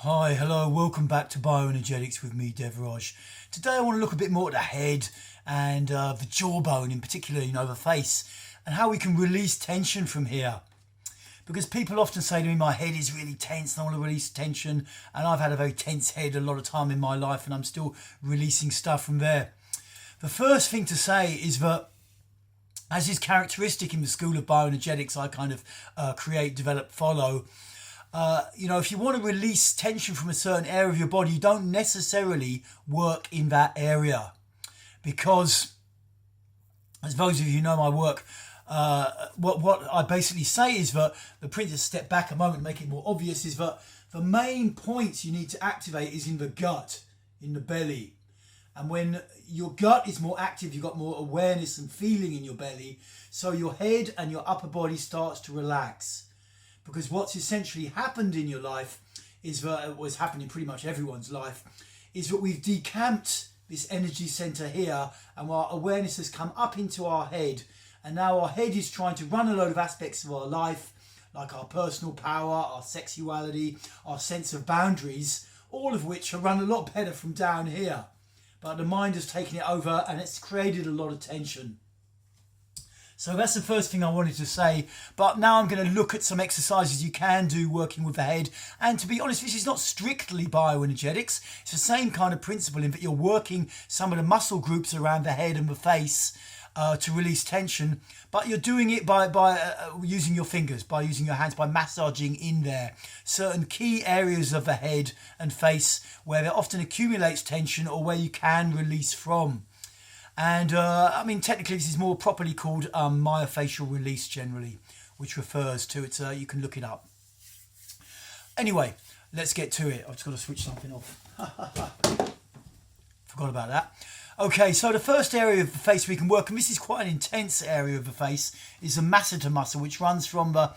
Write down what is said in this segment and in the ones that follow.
Hi, hello, welcome back to Bioenergetics with me, Devraj. Today I want to look a bit more at the head and the jawbone in particular, the face, and how we can release tension from here. Because people often say to me, my head is really tense and I want to release tension, and I've had a very tense head a lot of time in my life and I'm still releasing stuff from there. The first thing to say is that, as is characteristic in the school of bioenergetics I kind of create, develop, follow, if you want to release tension from a certain area of your body, you don't necessarily work in that area. Because, as those of you who know my work, what I basically say is that, the principle, step back a moment and make it more obvious, is that the main points you need to activate is in the gut, in the belly. And when your gut is more active, you've got more awareness and feeling in your belly, so your head and your upper body starts to relax. Because what's essentially happened in your life is that, what's happened in pretty much everyone's life, is that we've decamped this energy center here, and our awareness has come up into our head, and now our head is trying to run a load of aspects of our life, like our personal power, our sexuality, our sense of boundaries, all of which are run a lot better from down here. But the mind has taken it over and it's created a lot of tension. So that's the first thing I wanted to say. But now I'm going to look at some exercises you can do working with the head. And to be honest, this is not strictly bioenergetics. It's the same kind of principle in that you're working some of the muscle groups around the head and the face to release tension. But you're doing it by using your fingers, by using your hands, by massaging in there certain key areas of the head and face where there often accumulates tension or where you can release from. And technically this is more properly called myofascial release generally, which refers to it. You can look it up. Anyway, let's get to it. I've just got to switch something off. Forgot about that. Okay, so the first area of the face we can work, and this is quite an intense area of the face, is the masseter muscle, which runs from the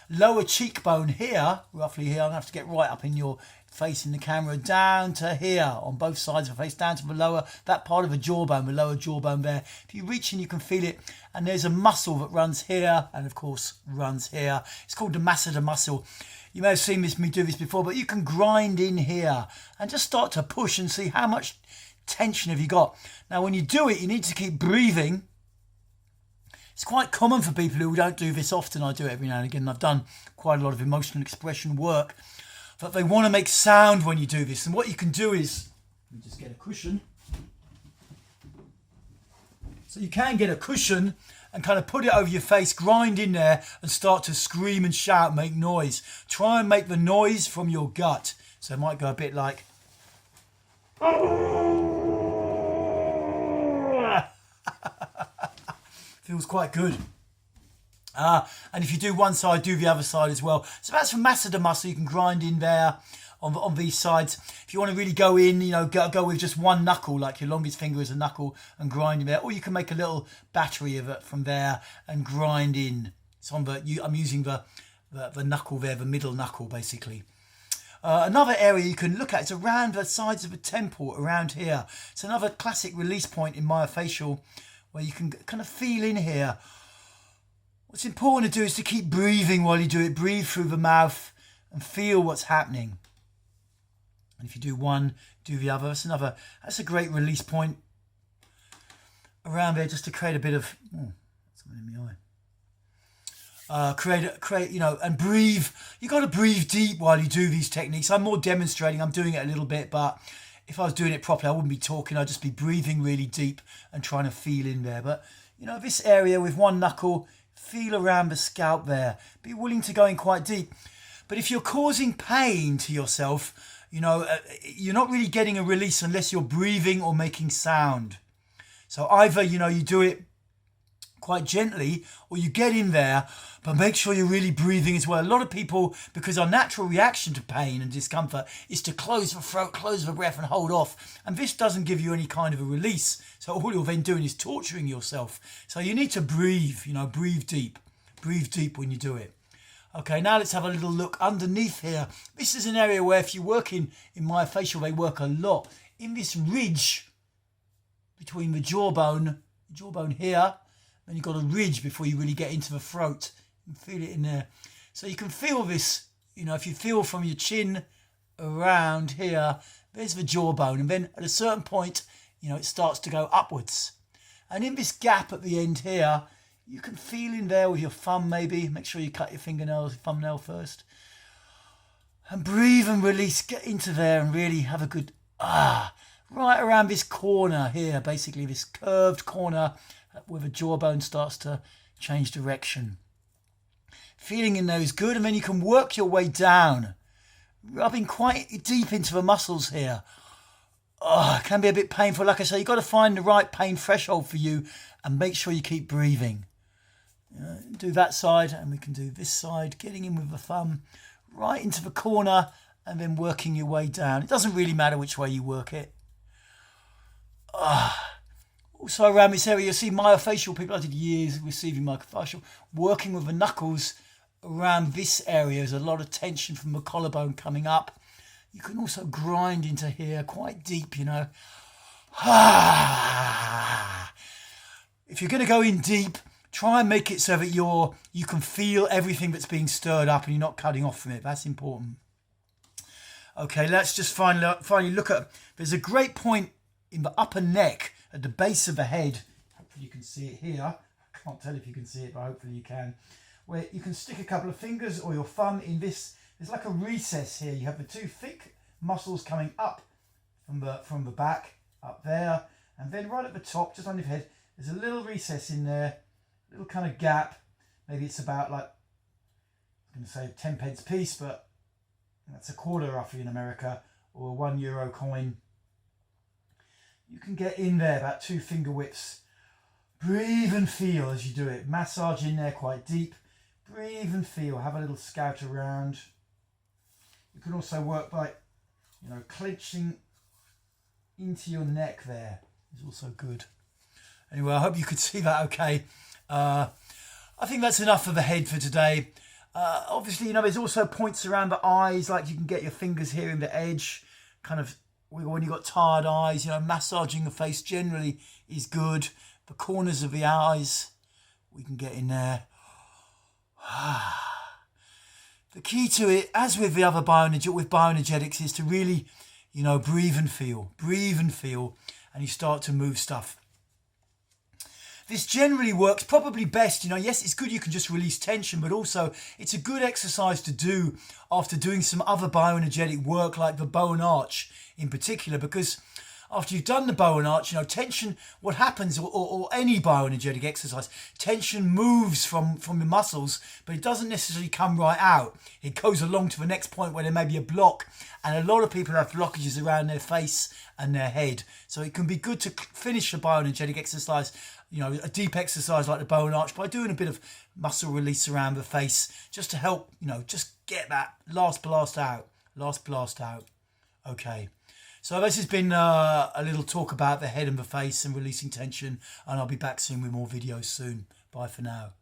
lower cheekbone here, roughly here. I'm going to have to get right up in your face in the camera, down to here on both sides of the face, down to the lower, that part of the jawbone, the lower jawbone there. If you reach in, you can feel it, and there's a muscle that runs here and of course runs here. It's called the masseter muscle. You may have seen me do this before, but you can grind in here and just start to push and see how much tension have you got. Now when you do it, you need to keep breathing. It's quite common for people who don't do this often. I do it every now and again. I've done quite a lot of emotional expression work. But they want to make sound when you do this. And what you can do is, let me just get a cushion. So you can get a cushion and kind of put it over your face, grind in there and start to scream and shout, make noise. Try and make the noise from your gut. So it might go a bit like... Feels quite good. And if you do one side, do the other side as well. So that's from masseter muscle. You can grind in there on these sides. If you want to really go in, go with just one knuckle, like your longest finger is a knuckle, and grind in there. Or you can make a little battery of it from there and grind in. It's on I'm using the knuckle there, the middle knuckle basically. Another area you can look at is around the sides of the temple, around here. It's another classic release point in myofascial where you can kind of feel in here. What's important to do is to keep breathing while you do it. Breathe through the mouth and feel what's happening. And if you do one, do the other. That's a great release point around there, just to create a bit of... Oh, something in my eye. And breathe. You've got to breathe deep while you do these techniques. I'm more demonstrating. I'm doing it a little bit, but if I was doing it properly, I wouldn't be talking. I'd just be breathing really deep and trying to feel in there. But, this area with one knuckle... Feel around the scalp there. Be willing to go in quite deep. But if you're causing pain to yourself, you're not really getting a release unless you're breathing or making sound. So either, you do it quite gently or you get in there, but make sure you're really breathing as well. A lot of people, because our natural reaction to pain and discomfort is to close the throat, close the breath and hold off. And this doesn't give you any kind of a release. So all you're then doing is torturing yourself. So you need to breathe, breathe deep. Breathe deep when you do it. Okay, now let's have a little look underneath here. This is an area where if you work in myofascial, they work a lot. In this ridge between the jawbone here, then you've got a ridge before you really get into the throat. You can feel it in there. So you can feel this, if you feel from your chin around here. There's the jawbone, and then at a certain point, you know, it starts to go upwards. And in this gap at the end here, you can feel in there with your thumb maybe. Make sure you cut your thumbnail first. And breathe and release. Get into there and really have a good right around this corner here, basically this curved corner where the jawbone starts to change direction. Feeling in there is good, and then you can work your way down, rubbing quite deep into the muscles here. It can be a bit painful. Like I say, you've got to find the right pain threshold for you and make sure you keep breathing. Do that side, and we can do this side, getting in with the thumb right into the corner and then working your way down. It doesn't really matter which way you work it. Also around this area, you'll see myofascial people. I did years receiving myofascial, working with the knuckles around this area. There's a lot of tension from the collarbone coming up. You can also grind into here quite deep, you know. If you're going to go in deep, try and make it so that you can feel everything that's being stirred up and you're not cutting off from it. That's important. Okay, let's just finally look at, there's a great point in the upper neck at the base of the head. Hopefully you can see it here. I can't tell if you can see it, but hopefully you can. Where you can stick a couple of fingers or your thumb in this. There's like a recess here. You have the two thick muscles coming up from the back, up there. And then right at the top, just under your head, there's a little recess in there. Little kind of gap. Maybe it's about like, I'm going to say 10 pence piece, but that's a quarter roughly in America, or a €1 coin. You can get in there about 2 finger widths. Breathe and feel as you do it. Massage in there quite deep. Breathe and feel. Have a little scout around. You can also work by, you know, clenching into your neck there. Is also good. Anyway, I hope you could see that okay. I think that's enough for the head for today. Obviously, you know, there's also points around the eyes, like you can get your fingers here in the edge, kind of when you've got tired eyes, you know, massaging the face generally is good. The corners of the eyes, we can get in there. The key to it, as with the other bioenergetics, is to really, you know, breathe and feel, and you start to move stuff. This generally works probably best, you know, yes, it's good you can just release tension, but also it's a good exercise to do after doing some other bioenergetic work like the bow and arch in particular, because after you've done the bow and arch, you know, tension, what happens, or any bioenergetic exercise, tension moves from the muscles, but it doesn't necessarily come right out. It goes along to the next point where there may be a block, and a lot of people have blockages around their face and their head. So it can be good to finish a bioenergetic exercise, you know, a deep exercise like the bow and arch, by doing a bit of muscle release around the face, just to help, you know, just get that last blast out. Okay. So this has been a little talk about the head and the face and releasing tension, and I'll be back soon with more videos soon. Bye for now.